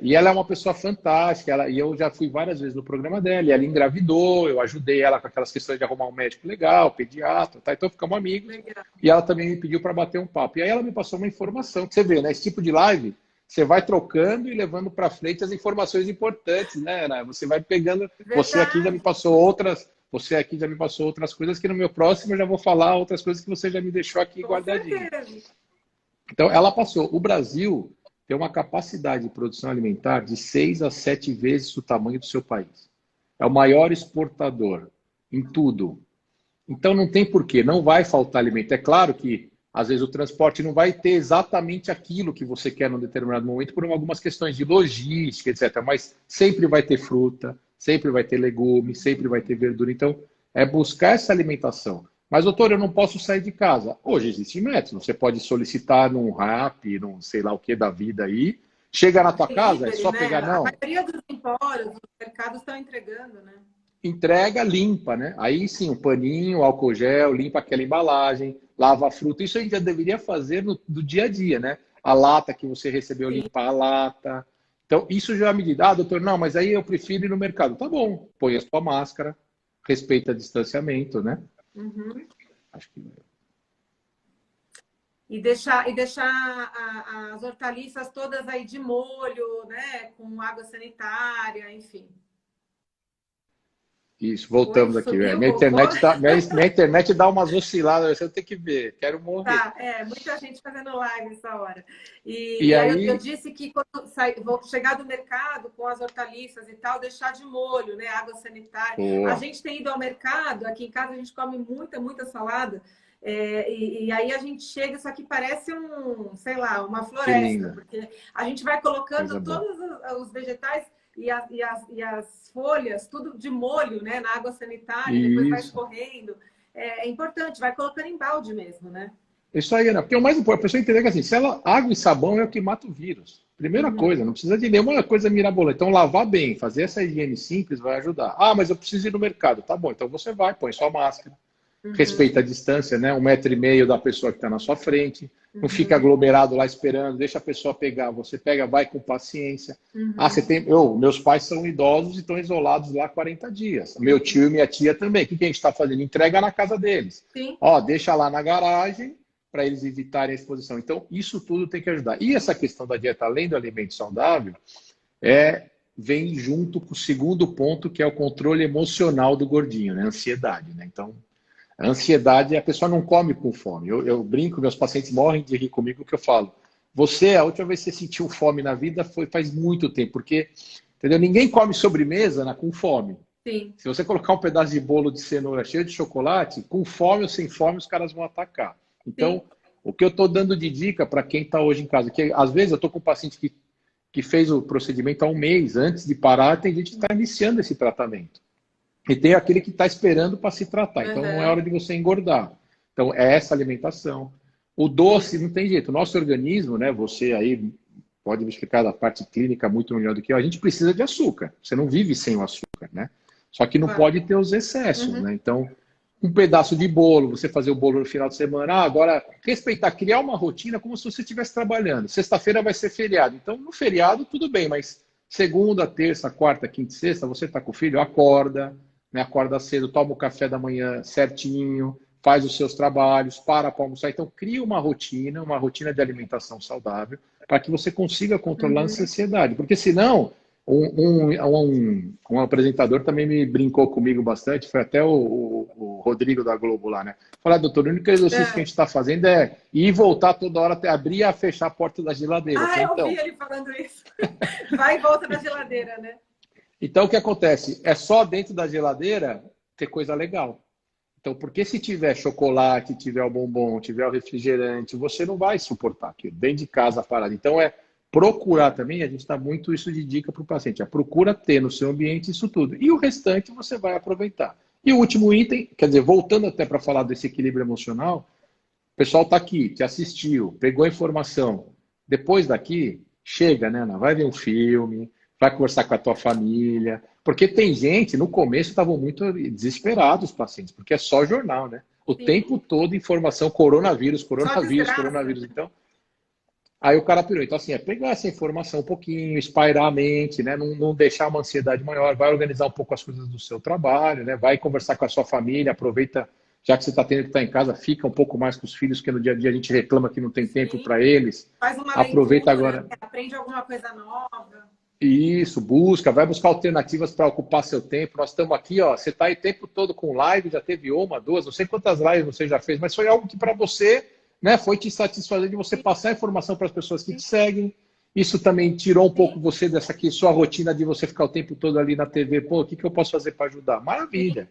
E ela é uma pessoa fantástica, e eu já fui várias vezes no programa dela, e ela engravidou, eu ajudei ela com aquelas questões de arrumar um médico legal, pediatra, tá? Então ficamos amigos, legal. E ela também me pediu para bater um papo. E aí ela me passou uma informação, que você vê, né? Esse tipo de live, você vai trocando e levando para frente as informações importantes, né, Ana? Você vai pegando, você aqui já me passou outras coisas que no meu próximo eu já vou falar outras coisas que você já me deixou aqui guardadinho. Então ela passou, o Brasil tem uma capacidade de produção alimentar de 6 a 7 vezes o tamanho do seu país. É o maior exportador em tudo. Então não tem porquê, não vai faltar alimento. É claro que, às vezes, o transporte não vai ter exatamente aquilo que você quer num determinado momento, por algumas questões de logística, etc. Mas sempre vai ter fruta, sempre vai ter legume, sempre vai ter verdura. Então, é buscar essa alimentação. Mas, doutor, eu não posso sair de casa. Hoje existe método. Você pode solicitar num Rappi, num sei lá o que da vida aí. Chega na tua casa, é só pegar, não. A maioria dos empórios, dos mercados estão entregando, né? Entrega, limpa, né? Aí sim, o paninho, o álcool gel, limpa aquela embalagem, lava a fruta. Isso a gente já deveria fazer do dia a dia, né? A lata que você recebeu, limpar a lata. Então, isso já é uma medida. Ah, doutor, não, mas aí eu prefiro ir no mercado. Tá bom, põe a sua máscara, respeita o distanciamento, né? Uhum. Acho que... E deixar as hortaliças todas aí de molho, né? Com água sanitária, enfim. Isso, voltamos aqui. Minha internet dá umas osciladas, você tem que ver, quero morrer. Tá, muita gente fazendo live nessa hora. E aí eu disse que quando vou chegar do mercado com as hortaliças e tal, deixar de molho, né? Água sanitária. Boa. A gente tem ido ao mercado, aqui em casa a gente come muita salada. E aí a gente chega, isso aqui parece sei lá, uma floresta, porque a gente vai colocando todos os vegetais e as folhas, tudo de molho, né? Na água sanitária, depois vai escorrendo. É importante, vai colocando em balde mesmo, né? Isso aí, Ana, porque o mais importante, a pessoa entender que assim, água e sabão é o que mata o vírus. Primeira coisa, não precisa de nenhuma coisa mirabolante. Então, lavar bem, fazer essa higiene simples vai ajudar. Ah, mas eu preciso ir no mercado. Tá bom, então você vai, põe sua máscara. Respeita a distância, né? 1,5 metro da pessoa que está na sua frente. Não fica aglomerado lá esperando, deixa a pessoa pegar. Você pega, vai com paciência. Ah, você tem. Meus pais são idosos e estão isolados lá 40 dias. Meu tio e minha tia também. O que a gente está fazendo? Entrega na casa deles. Sim. Ó, deixa lá na garagem para eles evitarem a exposição. Então, isso tudo tem que ajudar. E essa questão da dieta, além do alimento saudável, vem junto com o segundo ponto, que é o controle emocional do gordinho, né? Ansiedade, né? Então, a ansiedade, a pessoa não come com fome. Eu brinco, meus pacientes morrem de rir comigo, que eu falo. A última vez que você sentiu fome na vida faz muito tempo, porque, entendeu? Ninguém come sobremesa com fome. Sim. Se você colocar um pedaço de bolo de cenoura cheio de chocolate, com fome ou sem fome, os caras vão atacar. Então, o que eu estou dando de dica para quem está hoje em casa, que às vezes eu estou com um paciente que fez o procedimento há um mês, antes de parar, tem gente que está iniciando esse tratamento. E tem aquele que está esperando para se tratar. Então, não é hora de você engordar. Então, é essa alimentação. O doce, não tem jeito. O nosso organismo, né? Você aí pode me explicar da parte clínica muito melhor do que eu. A gente precisa de açúcar. Você não vive sem o açúcar, né? Só que não pode ter os excessos, né? Então, um pedaço de bolo, você fazer o bolo no final de semana. Agora, respeitar, criar uma rotina como se você estivesse trabalhando. Sexta-feira vai ser feriado. Então, no feriado, tudo bem. Mas segunda, terça, quarta, quinta e sexta, você está com o filho, acorda. Né, acorda cedo, toma o café da manhã certinho, faz os seus trabalhos, para almoçar. Então, cria uma rotina de alimentação saudável, para que você consiga controlar a ansiedade. Porque senão, Um apresentador também me brincou comigo bastante, foi até o Rodrigo da Globo lá, né? Falar, doutor, o único exercício que a gente está fazendo é ir e voltar toda hora, até abrir e fechar a porta da geladeira. Ah, eu ouvi ele falando isso. Vai e volta na geladeira, né? Então, o que acontece? É só dentro da geladeira ter coisa legal. Então, porque se tiver chocolate, tiver o bombom, tiver o refrigerante, você não vai suportar aquilo dentro de casa parado. Então, procurar também, a gente dá muito isso de dica para o paciente. Procura ter no seu ambiente isso tudo. E o restante você vai aproveitar. E o último item, quer dizer, voltando até para falar desse equilíbrio emocional, o pessoal está aqui, te assistiu, pegou a informação. Depois daqui, chega, né, Ana? Vai ver um filme, vai conversar com a tua família. Porque tem gente, no começo, estavam muito desesperados os pacientes, porque é só jornal, né? O tempo todo informação, coronavírus, coronavírus. Então, aí o cara pirou. Então, assim, pegar essa informação um pouquinho, espairar a mente, né? Não deixar uma ansiedade maior, vai organizar um pouco as coisas do seu trabalho, né? Vai conversar com a sua família, aproveita, já que você está tendo que estar em casa, fica um pouco mais com os filhos, que no dia a dia a gente reclama que não tem tempo para eles. Faz uma aproveita leitura, agora. Aprende alguma coisa nova. Isso, vai buscar alternativas para ocupar seu tempo. Nós estamos aqui, ó, você está aí o tempo todo com live, já teve uma, duas, não sei quantas lives você já fez, mas foi algo que para você, né, foi te satisfazer de você passar informação para as pessoas que te seguem. Isso também tirou um pouco você dessa aqui, sua rotina de você ficar o tempo todo ali na TV. Pô, o que eu posso fazer para ajudar? Maravilha.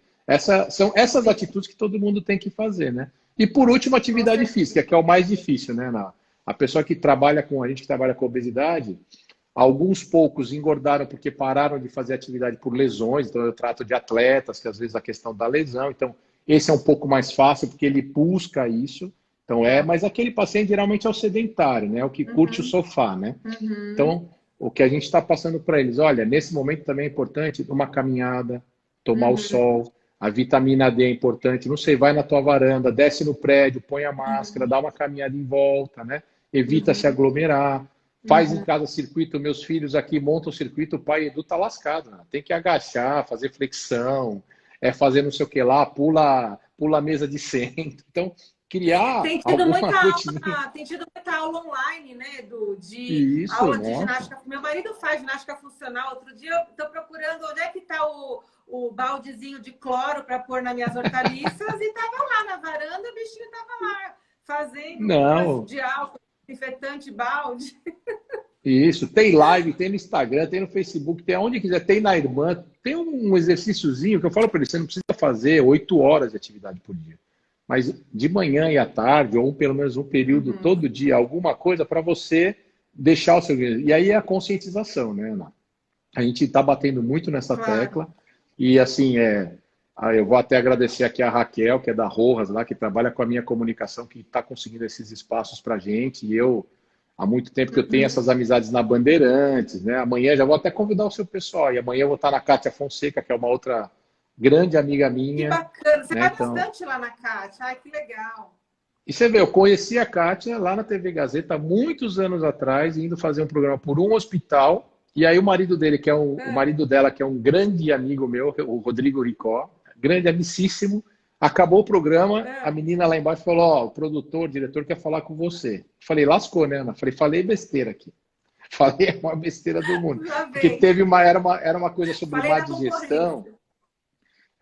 São essas atitudes que todo mundo tem que fazer, né? E por último, atividade física, que é o mais difícil, né? A pessoa que trabalha com, a gente que trabalha com obesidade, alguns poucos engordaram porque pararam de fazer atividade por lesões. Então eu trato de atletas, que às vezes a questão da lesão. Então esse é um pouco mais fácil porque ele busca isso. Então mas aquele paciente geralmente é o sedentário, né? O que curte o sofá, né? Então o que a gente está passando para eles, olha, nesse momento também é importante uma caminhada, tomar o sol, a vitamina D é importante. Não sei, vai na tua varanda, desce no prédio, põe a máscara, dá uma caminhada em volta, né? Evita se aglomerar. Faz em casa circuito, meus filhos aqui montam o circuito, o pai Edu tá lascado, né? Tem que agachar, fazer flexão, fazer não sei o que lá, pula a mesa de centro. Então, criar tem tido alguma rotina. Tem tido muita aula online, né, Edu? Isso, aula de ginástica. Meu marido faz ginástica funcional. Outro dia eu estou procurando onde é que está o baldezinho de cloro para pôr nas minhas hortaliças e estava lá na varanda, o bichinho estava lá fazendo de álcool, desinfetante, balde. Isso, tem live, tem no Instagram, tem no Facebook, tem onde quiser, tem na Irmã, tem um exercíciozinho que eu falo para ele, você não precisa fazer 8 horas de atividade por dia, mas de manhã e à tarde, ou pelo menos um período todo dia, alguma coisa para você deixar o seu... E aí é a conscientização, né, Ana? A gente está batendo muito nessa tecla, e assim, eu vou até agradecer aqui a Raquel, que é da Rojas, lá, que trabalha com a minha comunicação, que está conseguindo esses espaços para a gente. E há muito tempo que eu tenho essas amizades na Bandeirantes, né? Amanhã já vou até convidar o seu pessoal. E amanhã eu vou estar na Kátia Fonseca, que é uma outra grande amiga minha. Que bacana. Você vai então... bastante lá na Kátia. Ai, que legal. E você vê, eu conheci a Kátia lá na TV Gazeta, muitos anos atrás, indo fazer um programa por um hospital. E aí o marido dele, o marido dela, que é um grande amigo meu, o Rodrigo Ricó, grande, amicíssimo, acabou o programa, a menina lá embaixo falou, o produtor, o diretor quer falar com você. Falei, lascou, né, Ana? Falei besteira aqui. Falei uma besteira do mundo. Porque era uma coisa sobre má digestão.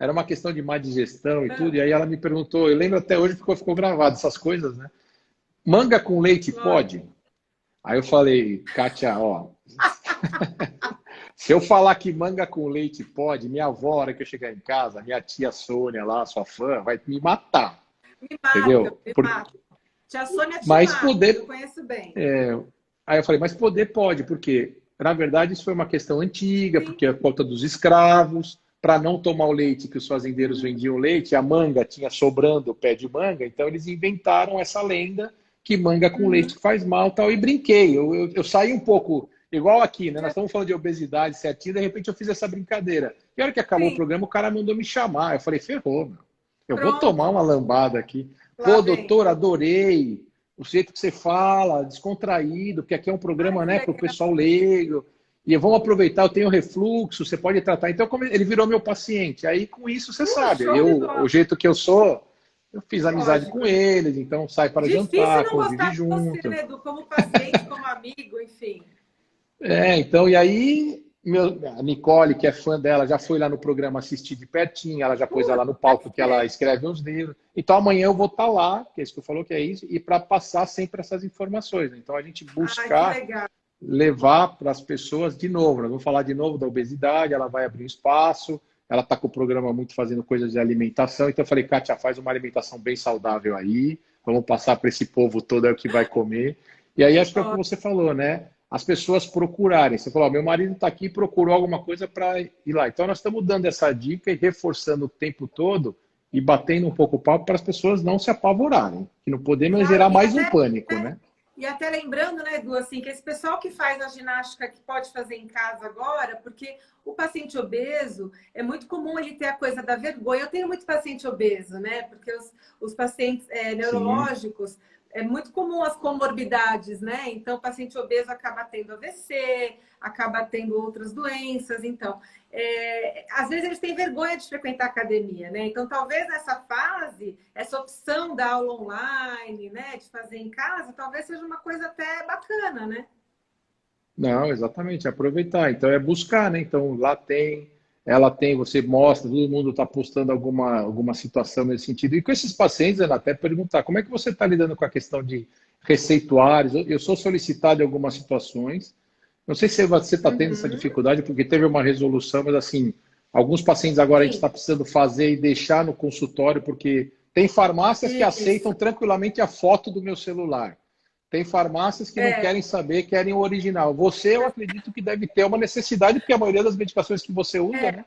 Era uma questão de má digestão e tudo. E aí ela me perguntou, eu lembro até hoje porque ficou gravado essas coisas, né? Manga com leite pode? Aí eu falei, Kátia, ó... Se eu falar que manga com leite pode, minha avó, a hora que eu chegar em casa, minha tia Sônia lá, sua fã, vai me matar. Entendeu? Tia Sônia te mas mata, poder, eu conheço bem. Aí eu falei, mas poder pode, porque, na verdade, isso foi uma questão antiga, porque é por conta dos escravos, para não tomar o leite que os fazendeiros vendiam leite, a manga tinha sobrando o pé de manga, então eles inventaram essa lenda que manga com leite faz mal, tal, e brinquei. Eu saí um pouco... Igual aqui, né? Nós estamos falando de obesidade certinho, de repente eu fiz essa brincadeira. E a hora que acabou o programa, o cara mandou me chamar. Eu falei, ferrou, meu. Eu vou tomar uma lambada aqui. Pô, doutor, adorei o jeito que você fala, descontraído, porque aqui é um programa, né, para o pessoal leigo. E vamos aproveitar, eu tenho refluxo, você pode tratar. Então, ele virou meu paciente. Aí, com isso, você sabe. O jeito que eu sou, eu fiz amizade com eles, então sai para jantar, convive junto. Você, né, Edu, como paciente, como amigo, enfim. Então, e aí A Nicole, que é fã dela, já foi lá no programa assistir de pertinho, ela já pôs ela no palco que ela escreve uns livros. Então amanhã eu vou estar lá, que é isso que eu falou que é isso, e para passar sempre essas informações. Então a gente buscar levar para as pessoas de novo. Nós vamos falar de novo da obesidade, ela vai abrir um espaço, ela está com o programa muito fazendo coisas de alimentação. Então eu falei, Kátia, faz uma alimentação bem saudável aí, vamos passar para esse povo todo é o que vai comer. E aí acho que é o que você falou, né? As pessoas procurarem. Você falou, meu marido está aqui e procurou alguma coisa para ir lá. Então, nós estamos dando essa dica e reforçando o tempo todo e batendo um pouco o papo para as pessoas não se apavorarem, que não podemos gerar mais um pânico, né? E até lembrando, né, Edu, assim, que esse pessoal que faz a ginástica que pode fazer em casa agora, porque o paciente obeso, é muito comum ele ter a coisa da vergonha. Eu tenho muito paciente obeso, né? Porque os pacientes neurológicos... Sim. É muito comum as comorbidades, né? Então, o paciente obeso acaba tendo AVC, acaba tendo outras doenças. Então, às vezes eles têm vergonha de frequentar a academia, né? Então, talvez nessa fase, essa opção da aula online, né? De fazer em casa, talvez seja uma coisa até bacana, né? Não, exatamente, aproveitar. Então, é buscar, né? Então, lá tem... Ela tem, você mostra, todo mundo está postando alguma situação nesse sentido. E com esses pacientes, ela até perguntar, como é que você está lidando com a questão de receituários? Eu sou solicitado em algumas situações. Não sei se você está tendo essa dificuldade, porque teve uma resolução, mas assim, alguns pacientes agora a gente está precisando fazer e deixar no consultório, porque tem farmácias que aceitam tranquilamente a foto do meu celular. Tem farmácias que não querem saber, querem o original. Você, eu acredito que deve ter uma necessidade, porque a maioria das medicações que você usa, né?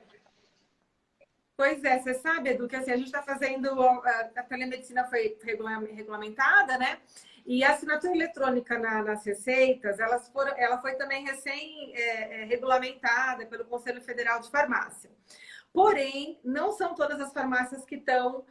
Pois é, você sabe, Edu, que assim, a gente está fazendo... A telemedicina foi regulamentada, né? E a assinatura eletrônica nas receitas, ela foi também recém-regulamentada pelo Conselho Federal de Farmácia. Porém, não são todas as farmácias que estão...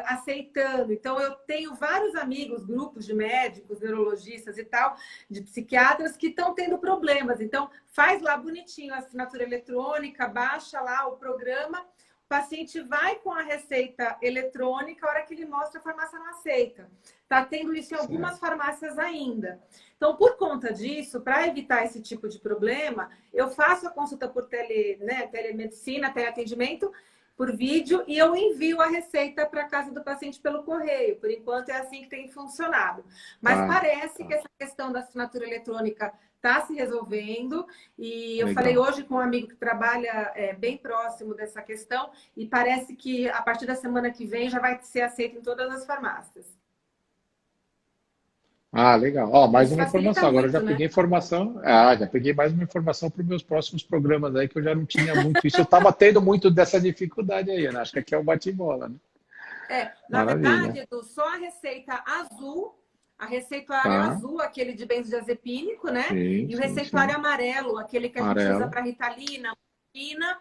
aceitando. Então, eu tenho vários amigos, grupos de médicos, neurologistas e tal, de psiquiatras que estão tendo problemas. Então, faz lá bonitinho a assinatura eletrônica, baixa lá o programa, o paciente vai com a receita eletrônica, a hora que ele mostra, a farmácia não aceita. Está tendo isso em algumas farmácias ainda. Então, por conta disso, para evitar esse tipo de problema, eu faço a consulta por telemedicina, teleatendimento, por vídeo, e eu envio a receita para a casa do paciente pelo correio. Por enquanto, é assim que tem funcionado. Mas parece que essa questão da assinatura eletrônica está se resolvendo. E eu falei hoje com um amigo que trabalha bem próximo dessa questão, e parece que a partir da semana que vem já vai ser aceito em todas as farmácias. Ah, legal. Ó, mais Isso uma informação. muito, Agora eu já peguei informação. Já peguei mais uma informação para os meus próximos programas aí, que eu já não tinha muito isso. Eu estava tendo muito dessa dificuldade aí, né? Acho que aqui é o bate-bola, né? Na verdade, Edu, só a receita azul, a receituário azul, aquele de benzodiazepínico, né? E o receituário amarelo, aquele que a gente usa para Ritalina, morfina.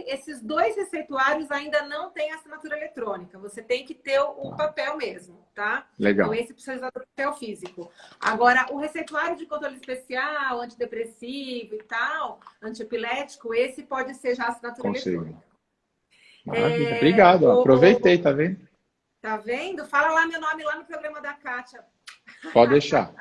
Esses dois receituários ainda não têm assinatura eletrônica. Você tem que ter o papel mesmo, tá? Legal. Então, esse precisa do papel físico. Agora, o receituário de controle especial, antidepressivo e tal, antiepilético, esse pode ser já assinatura eletrônica. Maravilha. Obrigado. Aproveitei, tá vendo? Tá vendo? Fala lá meu nome lá no programa da Kátia. Pode deixar.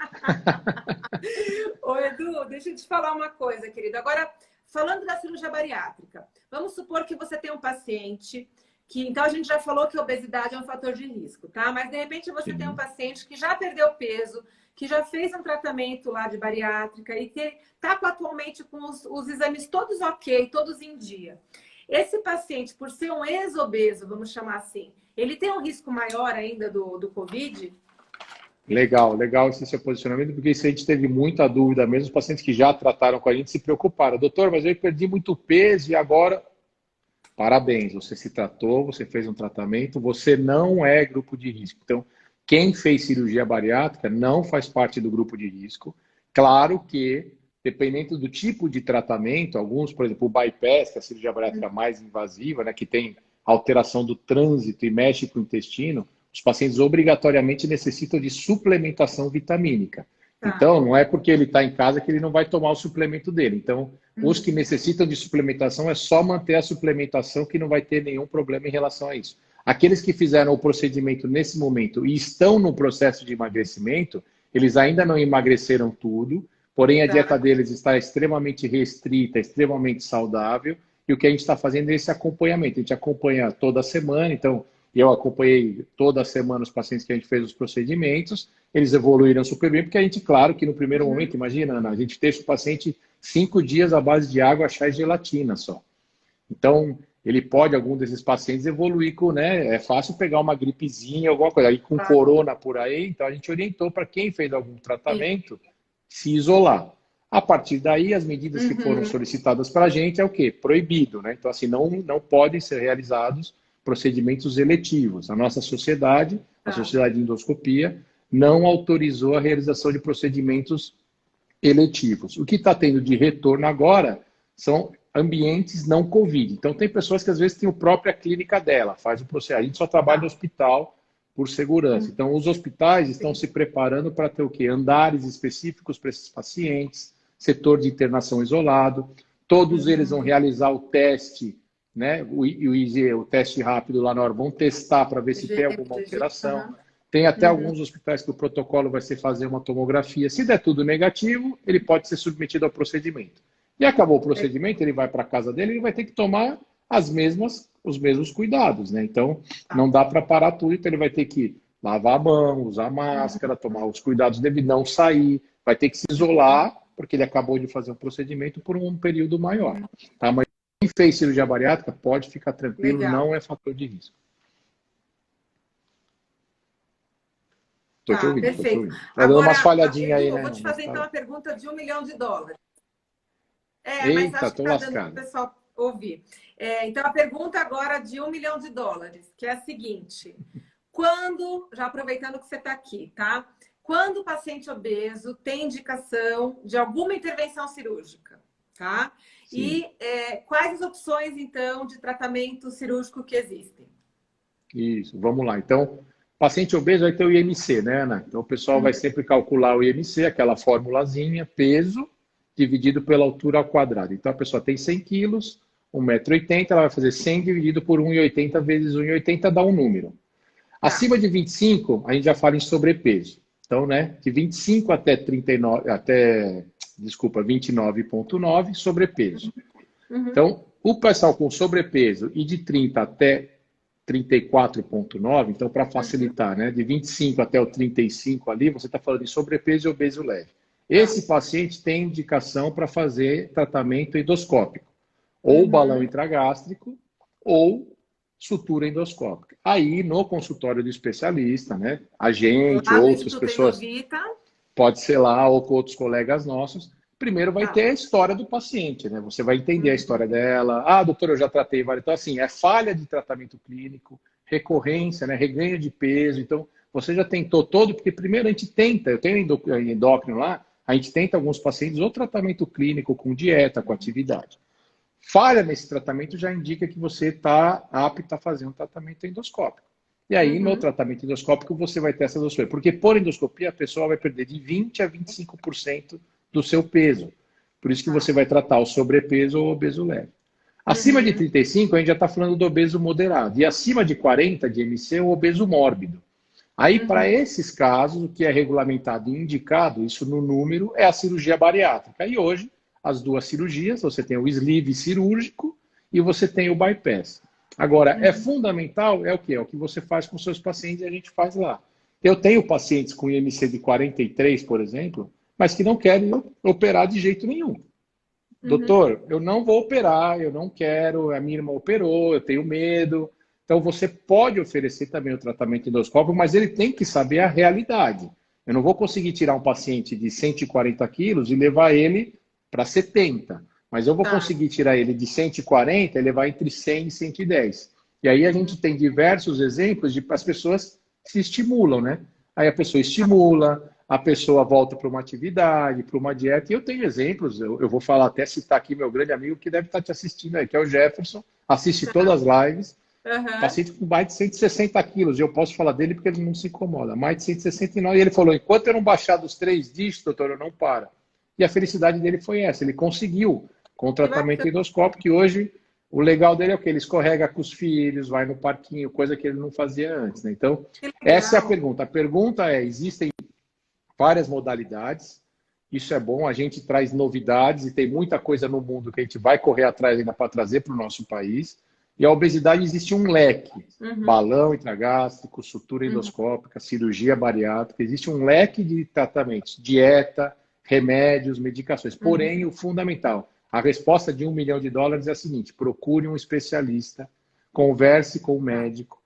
Ô, Edu, deixa eu te falar uma coisa, querido. Agora... Falando da cirurgia bariátrica, vamos supor que você tem um paciente que... Então, a gente já falou que a obesidade é um fator de risco, tá? Mas, de repente, você tem um paciente que já perdeu peso, que já fez um tratamento lá de bariátrica e que está atualmente com os exames todos ok, todos em dia. Esse paciente, por ser um ex-obeso, vamos chamar assim, ele tem um risco maior ainda do Covid? Legal esse seu posicionamento, porque isso a gente teve muita dúvida mesmo, os pacientes que já trataram com a gente se preocuparam. Doutor, mas eu perdi muito peso e agora... Parabéns, você se tratou, você fez um tratamento, você não é grupo de risco. Então, quem fez cirurgia bariátrica não faz parte do grupo de risco. Claro que, dependendo do tipo de tratamento, alguns, por exemplo, o bypass, que é a cirurgia bariátrica mais invasiva, né, que tem alteração do trânsito e mexe com o intestino, os pacientes obrigatoriamente necessitam de suplementação vitamínica. Então, não é porque ele está em casa que ele não vai tomar o suplemento dele. Então, os que necessitam de suplementação é só manter a suplementação, que não vai ter nenhum problema em relação a isso. Aqueles que fizeram o procedimento nesse momento e estão no processo de emagrecimento, eles ainda não emagreceram tudo, porém a Tá. dieta deles está extremamente restrita, extremamente saudável, e o que a gente está fazendo é esse acompanhamento. A gente acompanha toda semana, então eu acompanhei toda semana os pacientes que a gente fez os procedimentos, eles evoluíram super bem, porque a gente, claro, que no primeiro momento, imagina, Ana, a gente teve o paciente 5 dias à base de água, chá e gelatina só. Então, ele pode, algum desses pacientes, evoluir com, né? É fácil pegar uma gripezinha, alguma coisa, aí com Tá. corona por aí, então a gente orientou para quem fez algum tratamento se isolar. A partir daí, as medidas que foram solicitadas para a gente é o quê? Proibido, né? Então, assim, não podem ser realizados procedimentos eletivos. A nossa sociedade, a Tá. Sociedade de Endoscopia, não autorizou a realização de procedimentos eletivos. O que está tendo de retorno agora são ambientes não Covid. Então, tem pessoas que às vezes têm a própria clínica dela, faz o processo. A gente só trabalha no hospital por segurança. Então, os hospitais estão se preparando para ter o quê? Andares específicos para esses pacientes, setor de internação isolado. Todos eles vão realizar o teste, né? O teste rápido lá na hora, vão testar para ver se tem alguma alteração. Tem até alguns hospitais que o protocolo vai ser fazer uma tomografia. Se der tudo negativo, ele pode ser submetido ao procedimento. E acabou o procedimento, ele vai para a casa dele, ele vai ter que tomar os mesmos cuidados, né? Então, não dá para parar tudo, então ele vai ter que lavar a mão, usar máscara, tomar os cuidados devidos, não sair, vai ter que se isolar, porque ele acabou de fazer um procedimento por um período maior. Tá? Mas quem fez cirurgia bariátrica pode ficar tranquilo, não é fator de risco. Estou te ouvindo, perfeito. tô te ouvindo. Tá dando umas falhadinhas aí, né? Eu vou te fazer então a pergunta de $1 milhão. Eita, Mas acho que tô está dando lascado. para o pessoal ouvir. Então, a pergunta agora de $1 milhão, que é a seguinte. Já aproveitando que você está aqui, tá? Quando o paciente obeso tem indicação de alguma intervenção cirúrgica, tá? Sim. E quais as opções, então, de tratamento cirúrgico que existem? Isso, vamos lá. Então, paciente obeso vai ter o IMC, né, Ana? Então, o pessoal vai sempre calcular o IMC, aquela formulazinha, peso, dividido pela altura ao quadrado. Então, a pessoa tem 100 quilos, 1,80 m, ela vai fazer 100 dividido por 1,80 vezes 1,80 dá um número. Acima de 25, a gente já fala em sobrepeso. Então, né, de 25 até 29,9, sobrepeso. Então, o pessoal com sobrepeso e de 30 até 34,9, então, para facilitar, né, de 25 até o 35 ali, você está falando de sobrepeso e obeso leve. Esse paciente tem indicação para fazer tratamento endoscópico, ou balão intragástrico, ou sutura endoscópica. Aí, no consultório do especialista, né, a gente, outras pessoas, pode ser lá, ou com outros colegas nossos, primeiro vai ter a história do paciente, né? Você vai entender a história dela. Ah, doutor, eu já tratei várias. Então, assim, é falha de tratamento clínico, recorrência, né? Reganho de peso. Então, você já tentou todo, porque primeiro a gente tenta, eu tenho endócrino lá, a gente tenta alguns pacientes ou tratamento clínico com dieta, com atividade. Falha nesse tratamento já indica que você está apto a fazer um tratamento endoscópico. E aí, no tratamento endoscópico, você vai ter essas opções. Porque por endoscopia, a pessoa vai perder de 20% a 25% do seu peso. Por isso que você vai tratar o sobrepeso ou obeso leve. Acima de 35, a gente já está falando do obeso moderado. E acima de 40 de MC, o obeso mórbido. Aí, para esses casos, o que é regulamentado e indicado, isso no número, é a cirurgia bariátrica. E hoje, as duas cirurgias, você tem o sleeve cirúrgico e você tem o bypass. Agora, é fundamental, é o quê? É o que você faz com seus pacientes e a gente faz lá. Eu tenho pacientes com IMC de 43, por exemplo, mas que não querem operar de jeito nenhum. Doutor, eu não vou operar, eu não quero, a minha irmã operou, eu tenho medo. Então, você pode oferecer também o tratamento endoscópico, mas ele tem que saber a realidade. Eu não vou conseguir tirar um paciente de 140 quilos e levar ele para 70. Mas eu vou conseguir tirar ele de 140 e levar entre 100 e 110. E aí a gente tem diversos exemplos de as pessoas se estimulam, né? Aí a pessoa estimula, a pessoa volta para uma atividade, para uma dieta. E eu tenho exemplos, eu vou falar, até citar aqui meu grande amigo que deve estar te assistindo aí, que é o Jefferson, assiste todas as lives, paciente com mais de 160 quilos, e eu posso falar dele porque ele não se incomoda, mais de 169, e ele falou, enquanto eu não baixar dos 3 dígitos, doutor, eu não paro. E a felicidade dele foi essa, ele conseguiu, com o tratamento endoscópico, que hoje o legal dele é o que? Ele escorrega com os filhos, vai no parquinho, coisa que ele não fazia antes, né? Então, essa é a pergunta. A pergunta é, existem várias modalidades, Isso é bom, a gente traz novidades e tem muita coisa no mundo que a gente vai correr atrás ainda para trazer para o nosso país. E a obesidade existe um leque, balão intragástrico, sutura endoscópica, cirurgia bariátrica, existe um leque de tratamentos, dieta, remédios, medicações. Porém, o fundamental, a resposta de $1 milhão é a seguinte: procure um especialista, converse com o médico,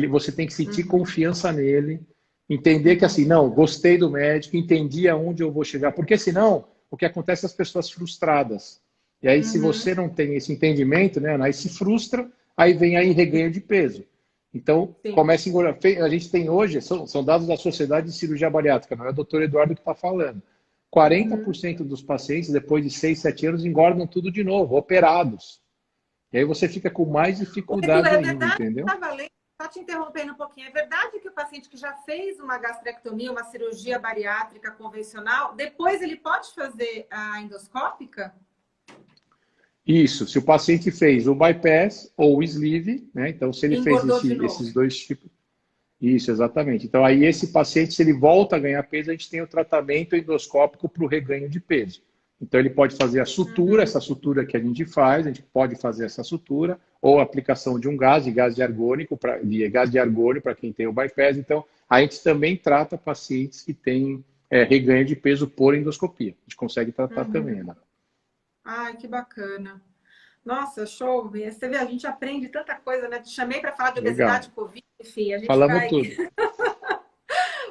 você tem que sentir confiança nele, entender que assim, não, gostei do médico, entendi aonde eu vou chegar, porque senão o que acontece é as pessoas frustradas. E aí, se você não tem esse entendimento, né, aí se frustra, aí vem aí reganho de peso. Então, começa a engordar. A gente tem hoje, são dados da Sociedade de Cirurgia Bariátrica, não é o doutor Eduardo que está falando. 40% dos pacientes, depois de 6, 7 anos, engordam tudo de novo, operados. E aí você fica com mais dificuldade ainda, entendeu? Só te interrompendo um pouquinho, é verdade que o paciente que já fez uma gastrectomia, uma cirurgia bariátrica convencional, depois ele pode fazer a endoscópica? Isso, se o paciente fez o bypass ou o sleeve, né? Então, se ele fez esses dois tipos. Isso, exatamente. Então, aí esse paciente, se ele volta a ganhar peso, a gente tem o tratamento endoscópico para o reganho de peso. Então, ele pode fazer a sutura, essa sutura que a gente faz, a gente pode fazer essa sutura, ou a aplicação de um gás de argônico, para quem tem o bypass. Então, a gente também trata pacientes que têm reganho de peso por endoscopia. A gente consegue tratar também, né? Ai, que bacana. Nossa, show. Você vê, a gente aprende tanta coisa, né? Te chamei para falar de obesidade, Covid, enfim, a gente falamos tudo.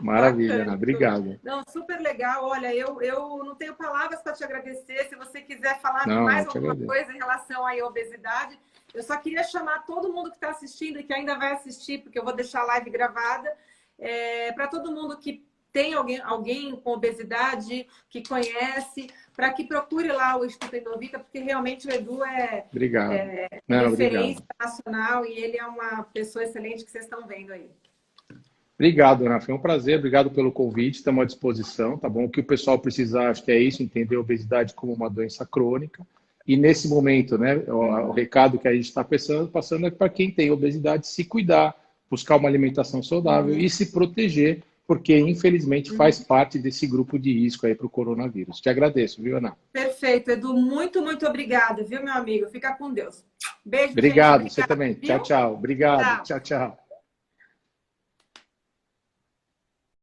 Maravilha, Ana. Obrigado. Não, super legal. Olha, eu não tenho palavras para te agradecer. Se você quiser falar de mais alguma coisa em relação à obesidade, eu só queria chamar todo mundo que está assistindo e que ainda vai assistir, porque eu vou deixar a live gravada, para todo mundo que tem alguém com obesidade, que conhece, para que procure lá o Instituto Endovita, porque realmente o Edu é referência nacional e ele é uma pessoa excelente que vocês estão vendo aí. Obrigado, Ana. Foi um prazer. Obrigado pelo convite. Estamos à disposição, tá bom? O que o pessoal precisar, acho que é isso, entender a obesidade como uma doença crônica. E nesse momento, né, o recado que a gente está passando é para quem tem obesidade se cuidar, buscar uma alimentação saudável e se proteger, porque infelizmente faz parte desse grupo de risco aí para o coronavírus. Te agradeço, viu, Ana? Perfeito, Edu. Muito, muito obrigada, viu, meu amigo? Fica com Deus. Beijo, obrigado, gente. Você também. Viu? Tchau, tchau. Obrigado. Tchau, tchau.